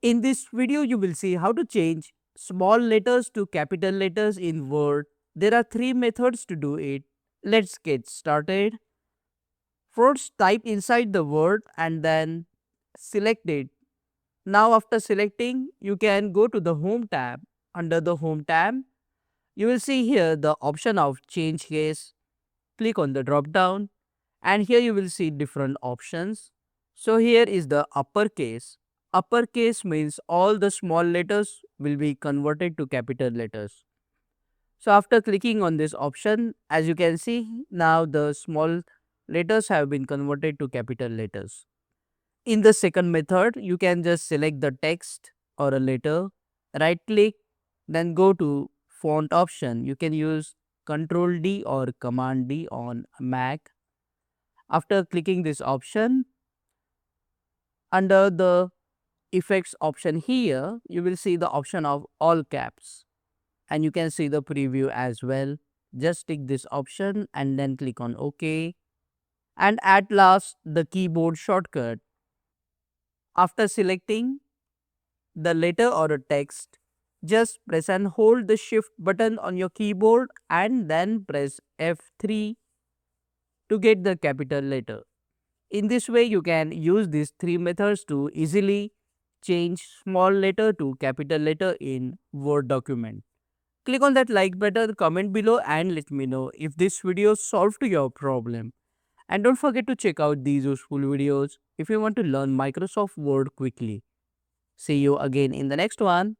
In this video, you will see how to change small letters to capital letters in Word. There are three methods to do it. Let's get started. First, type inside the word and then select it. Now, after selecting, you can go to the Home tab. Under the Home tab, you will see here the option of change case. Click on the drop down, and here you will see different options. So here is the uppercase. Uppercase means all the small letters will be converted to capital letters. So after clicking on this option, as you can see, now the small letters have been converted to capital letters. In the second method, you can just select the text or a letter, right click, then go to font option. You can use Ctrl D or Command D on Mac. After clicking this option, under the effects option here, you will see the option of all caps, and you can see the preview as well. Just tick this option and then click on OK. And at last, the keyboard shortcut. After selecting the letter or a text, just press and hold the shift button on your keyboard and then press F3 to get the capital letter. In this way, you can use these three methods to easily change small letter to capital letter in Word document. Click on that like button, comment below and let me know if this video solved your problem. And don't forget to check out these useful videos if you want to learn Microsoft Word quickly. See you again in the next one.